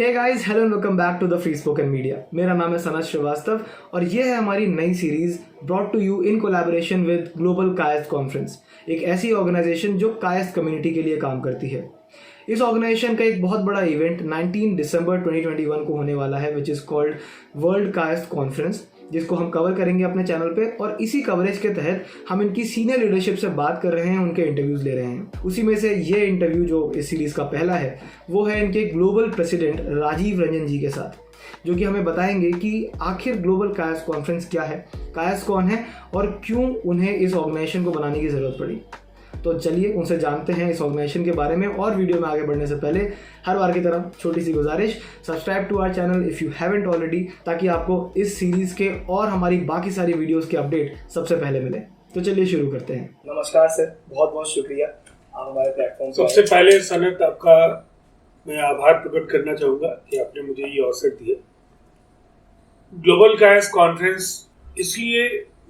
Hey guys, hello and welcome back to the free spoken media. मेरा नाम है सनत श्रीवास्तव और ये है हमारी नई series brought to you in collaboration with global Kayastha conference, एक ऐसी ऑर्गेनाइजेशन जो कायस्थ कम्युनिटी के लिए काम करती है। इस ऑर्गेनाइजेशन का एक बहुत बड़ा इवेंट 19 दिसंबर 2021 को होने वाला है, which is called world Kayastha conference, जिसको हम कवर करेंगे अपने चैनल पे। और इसी कवरेज के तहत हम इनकी सीनियर लीडरशिप से बात कर रहे हैं, उनके इंटरव्यूज़ ले रहे हैं। उसी में से ये इंटरव्यू जो इस सीरीज़ का पहला है वो है इनके ग्लोबल प्रेसिडेंट राजीव रंजन जी के साथ, जो कि हमें बताएंगे कि आखिर ग्लोबल कायस्थ कॉन्फ्रेंस क्या है, कायस्थ कौन है और क्यों उन्हें इस ऑर्गेनाइजेशन को बनाने की ज़रूरत पड़ी। तो चलिए उनसे जानते हैं इस ऑर्गेनाइजेशन के बारे में। और वीडियो में आगे बढ़ने से पहले हर बार की तरह छोटी सी गुजारिश, subscribe to our channel if you haven't already, ताकि आपको इस सीरीज़ के और हमारी बाकी सारी वीडियोस के अपडेट सबसे पहले मिले। तो चलिए शुरू करते हैं। नमस्कार सर, बहुत बहुत शुक्रिया आप हमारे प्लेटफॉर्म पर। सबसे पहले सनत आपका मैं आभार प्रकट करना चाहूँगा कि आपने मुझे ये अवसर दिया। ग्लोबल कायस्थ कॉन्फ्रेंस इसलिए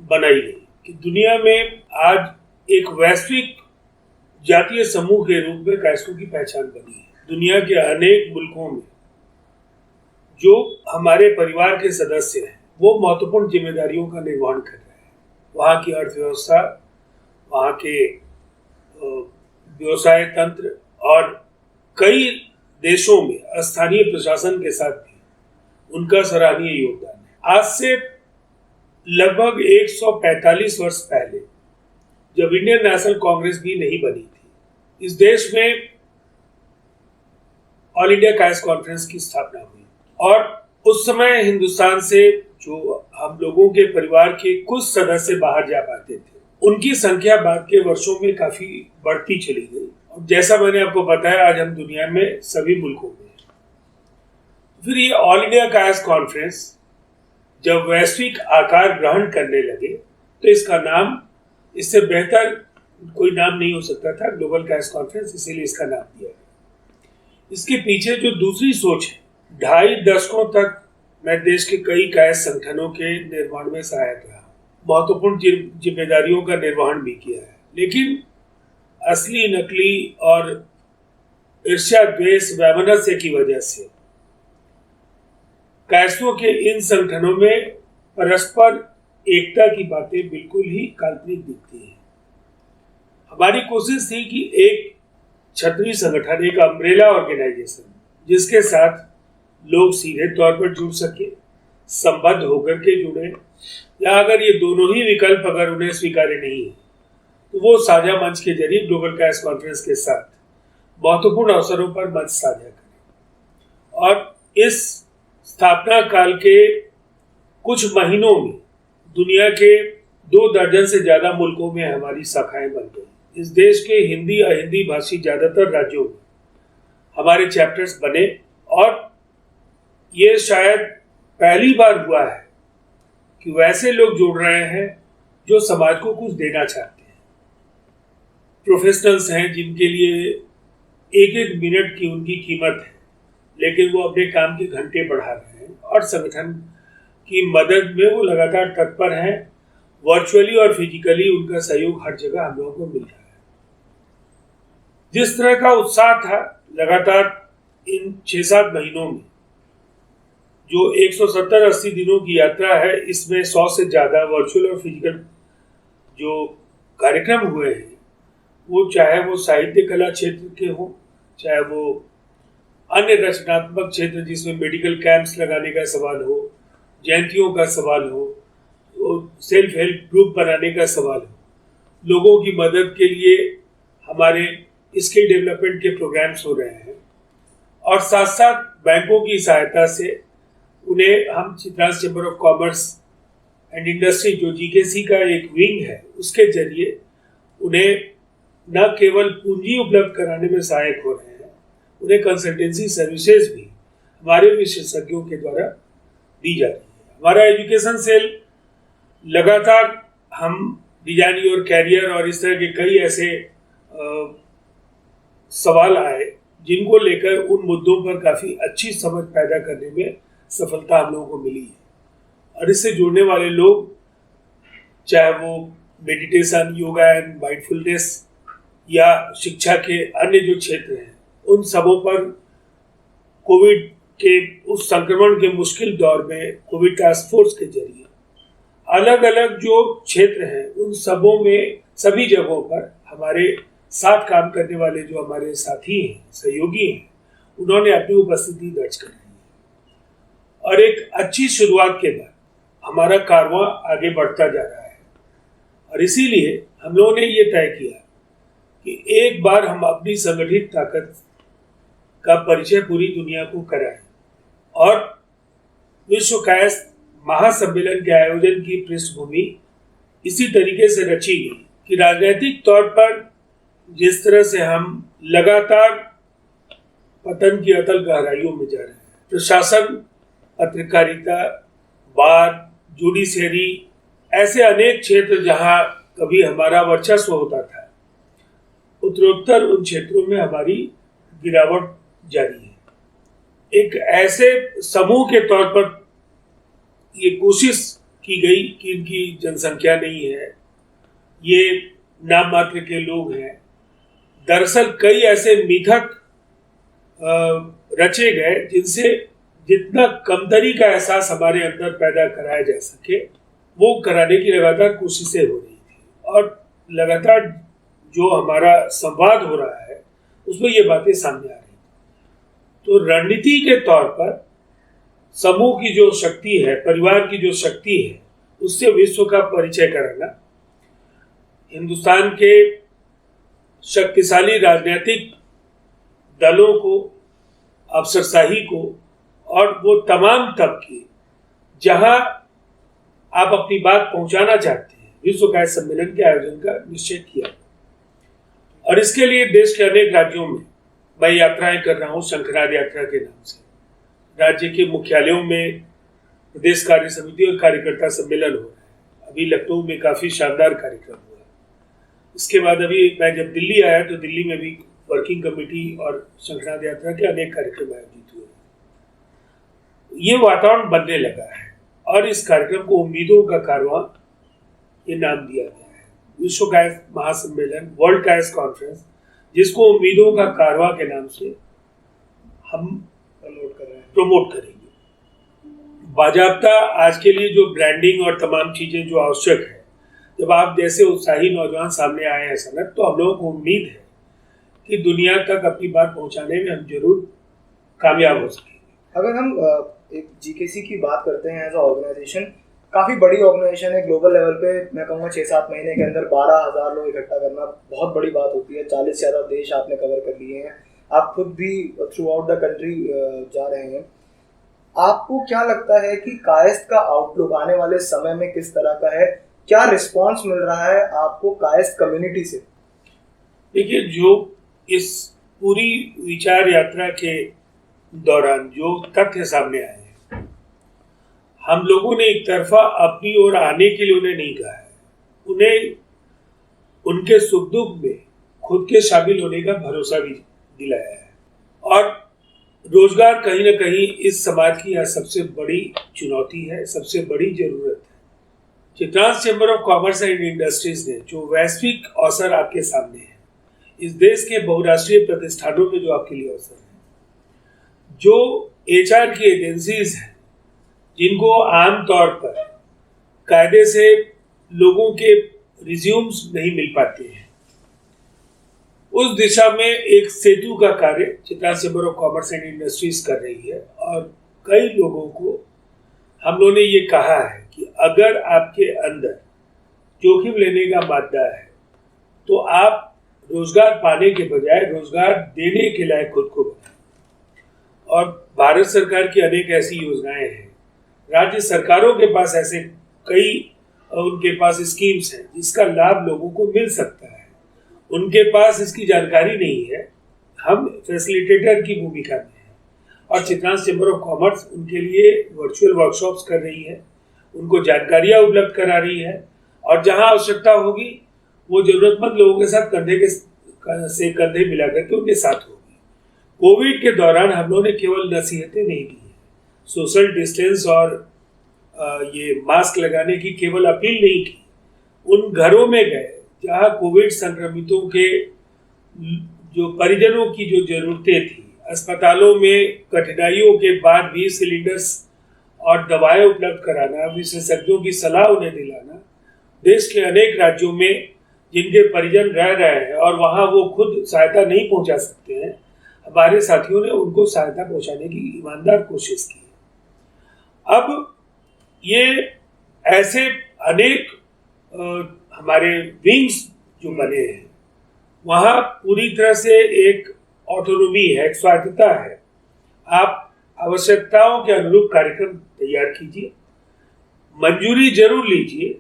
बनाई गई कि दुनिया में आज एक वैश्विक जातीय समूह के रूप में कायस्थों की पहचान बनी है। दुनिया के अनेक मुल्कों में जो हमारे परिवार के सदस्य हैं वो महत्वपूर्ण जिम्मेदारियों का निर्वहन कर रहे हैं। वहाँ की अर्थव्यवस्था, वहाँ के व्यवसाय तंत्र और कई देशों में स्थानीय प्रशासन के साथ भी उनका सराहनीय योगदान है। आज से लगभग 145 वर्ष पहले, जब इंडियन नेशनल कांग्रेस भी नहीं बनी थी, इस देश में ऑल इंडिया कायस्थ कॉन्फ्रेंस की स्थापना हुई। और उस समय हिंदुस्तान से जो हम लोगों के परिवार के कुछ सदस्य बाहर जा पाते थे, उनकी संख्या बाद के वर्षों में काफी बढ़ती चली गई। और जैसा मैंने आपको बताया, आज हम दुनिया में सभी मुल्कों में हैं। फिर ये ऑल इंडिया कायस्थ कॉन्फ्रेंस जब वैश्विक आकार ग्रहण करने लगे तो इसका नाम, इससे बेहतर कोई नाम नहीं हो सकता था, ग्लोबल कायस्थ कॉन्फ्रेंस, इसीलिए इसका नाम दिया गया। इसके पीछे जो दूसरी सोच है, 2.5 दशकों तक मैं देश के कई कायस्थ संगठनों के निर्माण में सहायक रहा, महत्वपूर्ण जिम्मेदारियों का निर्वहन भी किया है। लेकिन असली, नकली और ईर्ष्या, द्वेष, वैमनस्य की वजह से कायस्थों के इन संगठनों में परस्पर एकता की बातें बिल्कुल ही काल्पनिक दिखती हैं। हमारी कोशिश थी कि एक छतरी संगठन, एक अम्ब्रेला ऑर्गेनाइजेशन, जिसके साथ लोग सीधे तौर पर जुड़ सके, संबद्ध होकर के जुड़े, या अगर ये दोनों ही विकल्प अगर उन्हें स्वीकार्य नहीं है तो वो साझा मंच के जरिए ग्लोबल कायस्थ कॉन्फ्रेंस के साथ महत्वपूर्ण अवसरों पर मंच साझा करें। और इस स्थापना काल के कुछ महीनों में दुनिया के 2 दर्जन से ज्यादा मुल्कों में हमारी शाखाएं बन गई। इस देश के हिंदी, अहिंदी भाषी ज्यादातर राज्यों में हमारे चैप्टर्स बने। और ये शायद पहली बार हुआ है कि वैसे लोग जुड़ रहे हैं जो समाज को कुछ देना चाहते हैं। प्रोफेशनल्स हैं जिनके लिए एक एक मिनट की उनकी कीमत है, लेकिन वो अपने काम के घंटे बढ़ा रहे हैं और संगठन की मदद में वो लगातार तत्पर हैं। वर्चुअली और फिजिकली उनका सहयोग हर जगह हम लोगों को मिल रहा है। जिस तरह का उत्साह था लगातार इन 6-7 महीनों में, जो 170-80 दिनों की यात्रा है, इसमें 100 से ज्यादा वर्चुअल और फिजिकल जो कार्यक्रम हुए हैं, वो चाहे वो साहित्य कला क्षेत्र के हो, चाहे वो अन्य रचनात्मक क्षेत्र जिसमें मेडिकल कैंप्स लगाने का सवाल हो, जयंतियों का सवाल हो, सेल्फ हेल्प ग्रुप बनाने का सवाल हो, लोगों की मदद के लिए हमारे स्किल डेवलपमेंट के प्रोग्राम्स हो रहे हैं। और साथ साथ बैंकों की सहायता से उन्हें हम Chitransh chamber of commerce and industry, जो जीकेसी का एक विंग है, उसके जरिए उन्हें न केवल पूंजी उपलब्ध कराने में सहायक हो रहे हैं, उन्हें कंसल्टेंसी सर्विसेज भी हमारे विशेषज्ञों के द्वारा दी जा रही है। हमारा एजुकेशन सेल लगातार, हम डिजाइन योर कैरियर और इस तरह के कई ऐसे सवाल आए जिनको लेकर उन मुद्दों पर काफ़ी अच्छी समझ पैदा करने में सफलता हम लोगों को मिली है। और इससे जुड़ने वाले लोग, चाहे वो मेडिटेशन, योगा एंड माइंडफुलनेस या शिक्षा के अन्य जो क्षेत्र हैं, उन सबों पर कोविड के उस संक्रमण के मुश्किल दौर में कोविड टास्क फोर्स के जरिए अलग अलग जो क्षेत्र हैं उन सभी जगहों पर हमारे साथ काम करने वाले जो हमारे साथी हैं, सहयोगी हैं, उन्होंने अपनी उपस्थिति दर्ज कर ली है। और एक अच्छी शुरुआत के बाद हमारा कारवां आगे बढ़ता जा रहा है और इसीलिए हम लोगों ने ये तय किया कि एक बार हम अपनी संगठित ताकत का परिचय पूरी दुनिया को कराएं और विश्व कायस्थ महासम्मेलन के आयोजन की पृष्ठभूमि इसी तरीके से रची गई कि राजनीतिक तौर पर जिस तरह से हम लगातार पतन की अतल गहराइयों में जा रहे हैं, प्रशासन, पत्रकारिता, बार, जुडिशरी, ऐसे अनेक क्षेत्र जहां कभी हमारा वर्चस्व होता था, उत्तरोत्तर उन क्षेत्रों में हमारी गिरावट जारी है। एक ऐसे समूह के तौर पर ये कोशिश की गई कि इनकी जनसंख्या नहीं है, ये नाम मात्र के लोग हैं। दरअसल कई ऐसे मिथक रचे गए जिनसे जितना कमतरी का एहसास हमारे अंदर पैदा कराया जा सके वो कराने की लगातार कोशिशें हो रही थी और लगातार जो हमारा संवाद हो रहा है उसमें ये बातें सामने आ रही थी। तो रणनीति के तौर पर समूह की जो शक्ति है, परिवार की जो शक्ति है, उससे विश्व का परिचय कराना, हिंदुस्तान के शक्तिशाली राजनीतिक दलों को, अफसरशाही को और वो तमाम तबके जहां आप अपनी बात पहुंचाना चाहते हैं, विश्व कायस्थ सम्मेलन के आयोजन का निश्चय किया। और इसके लिए देश के अनेक राज्यों में मैं यात्राएं कर रहा हूं शंखनाद यात्रा के नाम से। राज्य के मुख्यालयों में प्रदेश कार्य समिति और कार्यकर्ता सम्मेलन हो रहा है। अभी लखनऊ में काफी शानदार कार्यक्रम हुआ। इसके बाद अभी मैं जब दिल्ली आया तो दिल्ली में भी वर्किंग कमेटी और शंखनाद यात्रा के अनेक कार्यक्रम आयोजित हुए। ये वातावरण बनने लगा है और इस कार्यक्रम को उम्मीदों का कारवां ये नाम दिया गया है। विश्व कायस्थ महासम्मेलन, वर्ल्ड कायस्थ कॉन्फ्रेंस, जिसको उम्मीदों का कारवां के नाम से हम प्रमोट करेंगे। बाजाबता आज के लिए जो ब्रांडिंग और तमाम चीजें जो आवश्यक है, जब आप जैसे उत्साही नौजवान सामने आए हैं सनत, तो हम लोगों को उम्मीद है कि दुनिया तक अपनी बात पहुंचाने में हम जरूर कामयाब हो सकेंगे। अगर हम एक जीकेसी की बात करते हैं एज अ ऑर्गेनाइजेशन, काफ़ी बड़ी ऑर्गेनाइजेशन है। ग्लोबल लेवल पे मैं कहूँगा 6-7 महीने के अंदर 12,000 लोग इकट्ठा करना बहुत बड़ी बात होती है। 40 से ज़्यादा देश आपने कवर कर लिए हैं, आप खुद भी थ्रू आउट द कंट्री जा रहे हैं। आपको क्या लगता है कि कायस्थ का आउटलुक आने वाले समय में किस तरह का है? क्या रिस्पांस मिल रहा है आपको कायस्थ कम्युनिटी से? देखिए, जो इस पूरी विचार यात्रा के दौरान जो तथ्य सामने आए हैं, हम लोगों ने एक तरफा अपनी ओर आने के लिए उन्हें नहीं कहा है, उन्हें उनके सुख दुख में खुद के शामिल होने का भरोसा भी दिलाया है। और रोजगार कहीं ना कहीं इस समाज की यह सबसे बड़ी चुनौती है, सबसे बड़ी जरूरत है। Chitransh chamber of commerce and industries ने जो वैश्विक अवसर आपके सामने है, इस देश के बहुराष्ट्रीय प्रतिष्ठानों में जो आपके लिए अवसर है, जो HR की एजेंसीज हैं जिनको आमतौर पर कायदे से लोगों के रिज्यूम्स नहीं मिल पाते हैं, उस दिशा में एक सेतु का कार्य Chitransh chamber of commerce and industries कर रही है। और कई लोगों को हम लोगों ने ये कहा है कि अगर आपके अंदर जोखिम लेने का मादा है तो आप रोजगार पाने के बजाय रोजगार देने के लायक खुद को बनाएं। और भारत सरकार की अनेक ऐसी योजनाएं हैं, राज्य सरकारों के पास ऐसे कई उनके पास स्कीम्स हैं जिसका लाभ लोगों को मिल सकता है। उनके पास इसकी जानकारी नहीं है, हम फैसिलिटेटर की भूमिका में हैं और चित्रांश चैम्बर ऑफ कॉमर्स उनके लिए वर्चुअल वर्कशॉप्स कर रही है, उनको जानकारियां उपलब्ध करा रही है और जहां आवश्यकता होगी वो जरूरतमंद लोगों के साथ कंधे कंधे मिलाकर के उनके साथ होगी। कोविड के दौरान हम लोगों ने केवल नसीहतें नहीं दी है, सोशल डिस्टेंस और ये मास्क लगाने की केवल अपील नहीं की, उन घरों में गए जहां कोविड संक्रमितों के जो परिजनों की जो जरूरतें थी, अस्पतालों में कठिनाइयों के बाद भी सिलेंडर्स और दवाएं उपलब्ध कराना, विशेषज्ञों की सलाह उन्हें दिलाना, देश के अनेक राज्यों में जिनके परिजन रह रहे हैं और वहां वो खुद सहायता नहीं पहुंचा सकते हैं, हमारे साथियों ने उनको सहायता पहुंचाने की ईमानदार कोशिश की। अब ये ऐसे अनेक हमारे विंग्स जो बने हैं, वहां पूरी तरह से एक ऑटोनोमी है, एक स्वायत्तता है। आप आवश्यकताओं के अनुरूप कार्यक्रम तैयार कीजिए, मंजूरी जरूर लीजिए,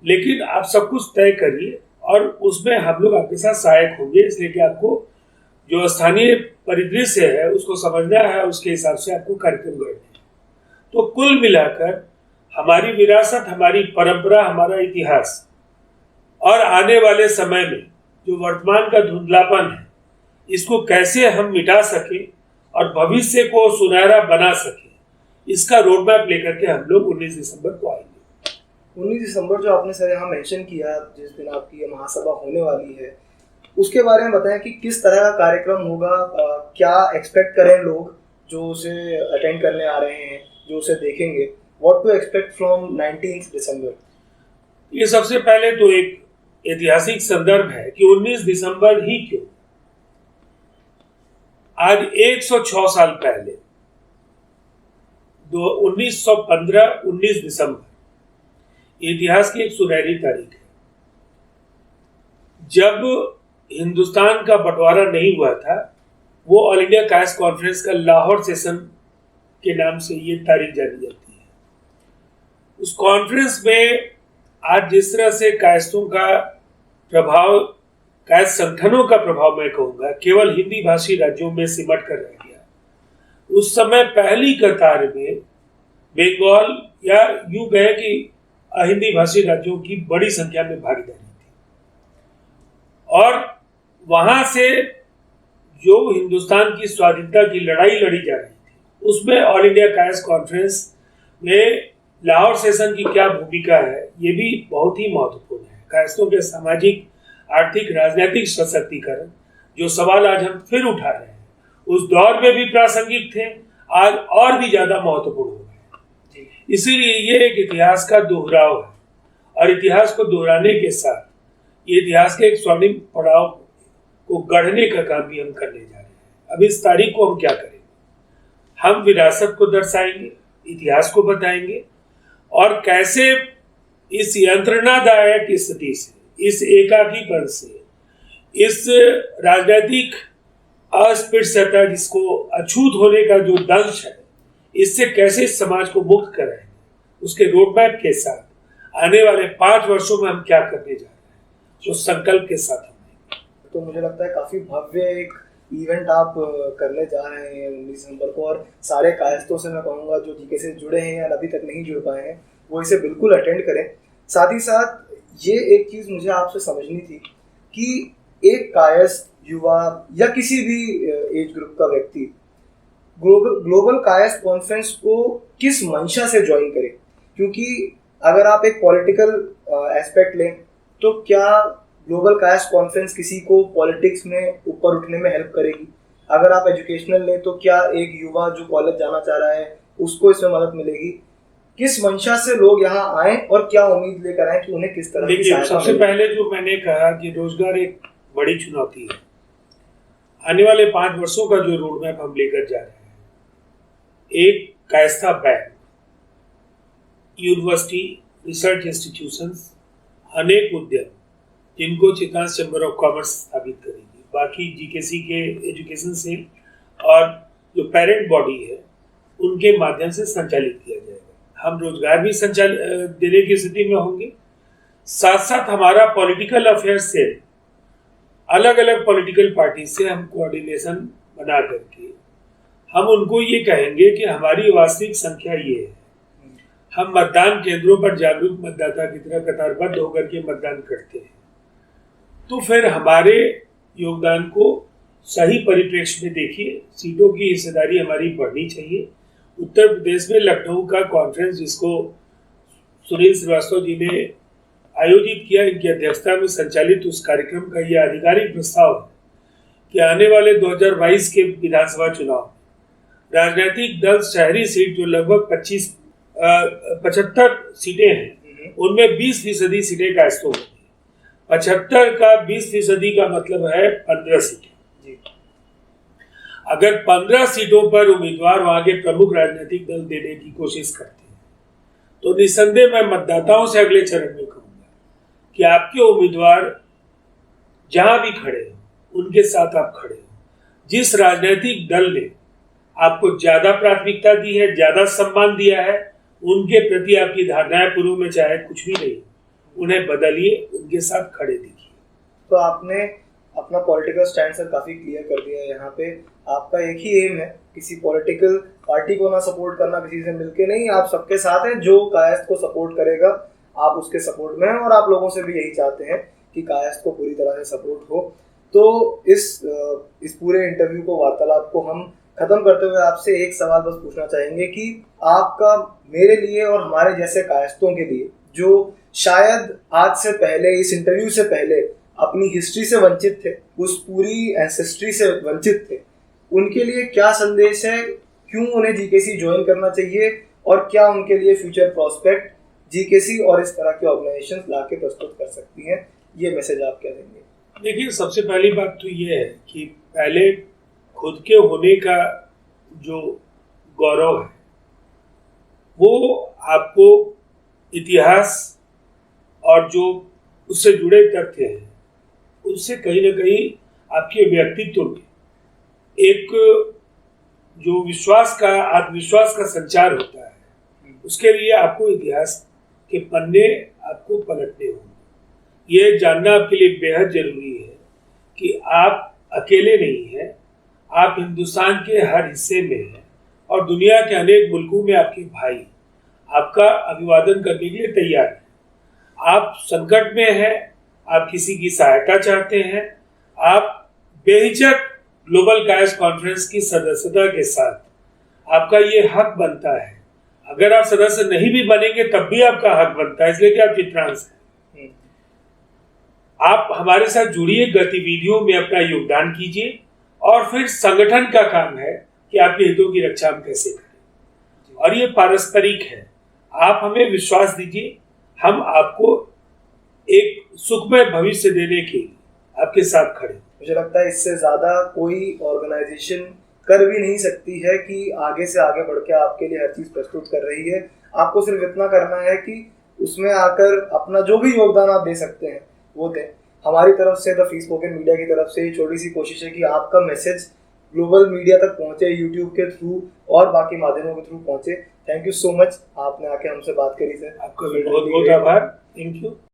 लेकिन आप सब कुछ तय करिए और उसमें हम लोग आपके साथ सहायक होंगे, इसलिए कि आपको जो स्थानीय परिदृश्य है उसको समझना है, उसके हिसाब से आपको कार्यक्रम गढ़ना है। तो कुल मिलाकर हमारी विरासत, हमारी परंपरा, हमारा इतिहास और आने वाले समय में जो वर्तमान का धुंधलापन है, इसको कैसे हम मिटा सके और भविष्य को सुनहरा बना सके, इसका रोड मैप लेकर के हम लोग 19 दिसंबर को आएंगे। 19 दिसंबर जो आपने सर यहाँ मेंशन किया, जिस दिन आपकी ये महासभा होने वाली है, उसके बारे में बताएं कि किस तरह का कार्यक्रम होगा, क्या एक्सपेक्ट करें लोग जो उसे अटेंड करने आ रहे हैं, जो उसे देखेंगे, व्हाट टू एक्सपेक्ट फ्रॉम 19 दिसंबर। ये सबसे पहले तो एक ऐतिहासिक संदर्भ है कि 19 दिसंबर ही क्यों। आज 106 साल पहले 1915 19 दिसंबर इतिहास की एक सुनहरी तारीख है, जब हिंदुस्तान का बंटवारा नहीं हुआ था। वो ऑल इंडिया कायस्थ कॉन्फ्रेंस का लाहौर सेशन के नाम से ये तारीख जानी जाती है। उस कॉन्फ्रेंस में आज जिस तरह से कायस्थों का प्रभाव, कायस्थ संगठनों का प्रभाव, मैं कहूँगा केवल हिंदी भाषी राज्यों में सिमट कर रह गया। उस समय पहली कतार में बंगाल या यूं कहे कि हिंदी भाषी राज्यों की बड़ी संख्या में भागीदारी थी, और वहां से जो हिंदुस्तान की स्वाधीनता की लड़ाई लड़ी जा रही थी, उसमें ऑल इंडिया कायस्थ कॉन्फ्रेंस में लाहौर सेशन की क्या भूमिका है, ये भी बहुत ही महत्वपूर्ण है। कायस्थों के सामाजिक, आर्थिक, राजनीतिक सशक्तिकरण, जो सवाल आज हम फिर उठा रहे हैं, उस दौर में भी प्रासंगिक थे, आज और भी ज्यादा महत्वपूर्ण हो गए। इसीलिए ये एक इतिहास का दोहराव है, और इतिहास को दोहराने के साथ ये इतिहास के एक स्वर्णिम पड़ाव को गढ़ने का काम भी हम करने जा रहे हैं। अब इस तारीख को हम क्या करेंगे? हम विरासत को दर्शाएंगे, इतिहास को बताएंगे, और कैसे इस यंत्रणादायक स्थिति से, इस एकाकीपन से, इस राजनीतिक अस्पृश्यता, जिसको अछूत होने का जो दंश है, इससे कैसे इस समाज को मुक्त कराएंगे, उसके रोड मैप के साथ आने वाले 5 वर्षों में हम क्या करने जा रहे हैं, जो संकल्प के साथ हमें। तो मुझे लगता है काफ़ी भव्य एक इवेंट आप करने जा रहे हैं 19 दिसंबर को, और सारे कायस्थों से मैं कहूँगा जो जीके से जुड़े हैं या अभी तक नहीं जुड़ पाए हैं, वो इसे बिल्कुल अटेंड करें। साथ ही साथ ये एक चीज़ मुझे आपसे समझनी थी कि एक कायस्थ युवा या किसी भी एज ग्रुप का व्यक्ति ग्लोबल कायस्थ कॉन्फ्रेंस को किस मंशा से ज्वाइन करे, क्योंकि अगर आप एक पॉलिटिकल एस्पेक्ट लें तो क्या ग्लोबल कायस्थ कॉन्फ्रेंस किसी को पॉलिटिक्स में ऊपर उठने में हेल्प करेगी? अगर आप एजुकेशनल लें तो क्या एक युवा जो कॉलेज जाना चाह रहा है उसको इसमें मदद मिलेगी? किस मंशा से लोग यहाँ आए और क्या उम्मीद लेकर आए कि उन्हें किस तरह की सहायता मिलेगी? सबसे पहले जो मैंने कहा कि रोजगार एक बड़ी चुनौती है। आने वाले 5 वर्षों का जो रोड मैप हम लेकर जा रहे हैं, एक कायस्था बैंक, यूनिवर्सिटी, रिसर्च इंस्टीट्यूशंस, अनेक उद्यम जिनको चित्रांश चैम्बर ऑफ कॉमर्स स्थापित करेगी, बाकी जीकेसी के एजुकेशन सेल और जो पेरेंट बॉडी है उनके माध्यम से संचालित किया जाएगा। हम रोजगार भी देने की स्थिति में होंगे। साथ साथ हमारा पॉलिटिकल अफेयर्स सेल, अलग अलग पॉलिटिकल पार्टी से हम कोऑर्डिनेशन बना करके हम उनको ये कहेंगे कि हमारी वास्तविक संख्या ये है, हम मतदान केंद्रों पर जागरूक मतदाता की तरह कतारबद्ध होकर के मतदान करते हैं, तो फिर हमारे योगदान को सही परिप्रेक्ष्य में देखिए। सीटों की हिस्सेदारी हमारी बढ़नी चाहिए। उत्तर प्रदेश में लखनऊ का कॉन्फ्रेंस, जिसको सुनील श्रीवास्तव जी ने आयोजित किया, इनकी अध्यक्षता में संचालित उस कार्यक्रम का यह आधिकारिक प्रस्ताव है कि आने वाले 2022 के विधानसभा चुनाव में राजनीतिक दल शहरी सीट जो लगभग 75 सीटें हैं, उनमें 20% सीटें कायस्थों में हैं। 75 का 20% का मतलब है 15 सीटें। अगर 15 सीटों पर उम्मीदवार वहां के प्रमुख राजनीतिक दल देने की कोशिश करते हैं, तो निस्संदेह मैं मतदाताओं से अगले चरण में कहूंगा कि आपके उम्मीदवार जहां भी खड़े हो उनके साथ आप खड़े हो। जिस राजनीतिक दल ने आपको ज्यादा प्राथमिकता दी है, ज्यादा सम्मान दिया है, उनके प्रति आपकी धारणाएं पूर्व में चाहे कुछ भी नहीं, उन्हें बदलिए, उनके साथ खड़े दिखिए। तो आपने अपना पॉलिटिकल स्टैंड सर काफी क्लियर कर दिया है। यहाँ पे आपका एक ही एम है, किसी पॉलिटिकल पार्टी को ना सपोर्ट करना, किसी से मिलके नहीं, आप सबके साथ हैं। जो कायस्थ को सपोर्ट करेगा आप उसके सपोर्ट में हैं, और आप लोगों से भी यही चाहते हैं कि कायस्थ को पूरी तरह से सपोर्ट हो। तो इस पूरे इंटरव्यू को, वार्तालाप को हम खत्म करते हुए आपसे एक सवाल बस पूछना चाहेंगे कि आपका मेरे लिए और हमारे जैसे कायस्थों के लिए, जो शायद आज से पहले, इस इंटरव्यू से पहले अपनी हिस्ट्री से वंचित थे, उस पूरी एंसेस्ट्री से वंचित थे, उनके लिए क्या संदेश है? क्यों उन्हें जीकेसी ज्वाइन करना चाहिए, और क्या उनके लिए फ्यूचर प्रोस्पेक्ट जीकेसी और इस तरह की ऑर्गेनाइजेशन लाके प्रस्तुत कर सकती हैं? ये मैसेज आप क्या देंगे? देखिए, सबसे पहली बात तो ये है कि पहले खुद के होने का जो गौरव है वो आपको इतिहास और जो उससे जुड़े तथ्य हैं उससे कहीं ना कहीं आपके व्यक्तित्व में एक जो विश्वास का, आत्मविश्वास का संचार होता है, उसके लिए आपको इतिहास के पन्ने आपको पलटने होंगे। ये जानना आपके लिए बेहद जरूरी है कि आप अकेले नहीं हैं, आप हिंदुस्तान के हर हिस्से में हैं और दुनिया के अनेक मुल्कों में आपके भाई आपका अभिवादन करने के लिए तैयार हैं। आप संकट में हैं, आप किसी की सहायता चाहते हैं, आप बेहिचक ग्लोबल कायस्थ कॉन्फ्रेंस की सदस्यता के साथ आपका ये हक बनता है। अगर आप सदस्य नहीं भी बनेंगे तब भी आपका हक बनता है, इसलिए कि आप चित्रांश हैं। आप हमारे साथ जुड़िए, गतिविधियों में अपना योगदान कीजिए, और फिर संगठन का काम है कि आपके हितों की रक्षा हम कैसे करें, और ये पारस्परिक है। आप हमें विश्वास दीजिए, हम आपको एक सुखमय भविष्य देने के लिए आपके साथ खड़े। मुझे लगता है इससे ज्यादा कोई ऑर्गेनाइजेशन कर भी नहीं सकती है कि आगे से आगे बढ़ के आपके लिए हर चीज प्रस्तुत कर रही है। आपको सिर्फ इतना करना है कि उसमें आकर अपना जो भी योगदान आप दे सकते हैं वो दें। हमारी तरफ से, द फ्री स्पोकन मीडिया की तरफ से छोटी सी कोशिश है कि आपका मैसेज ग्लोबल मीडिया तक पहुंचे, यूट्यूब के थ्रू और बाकी माध्यमों के थ्रू पहुंचे। थैंक यू सो मच, आपने आके हमसे बात करी सर। आपका बहुत बहुत आभार। Thank you.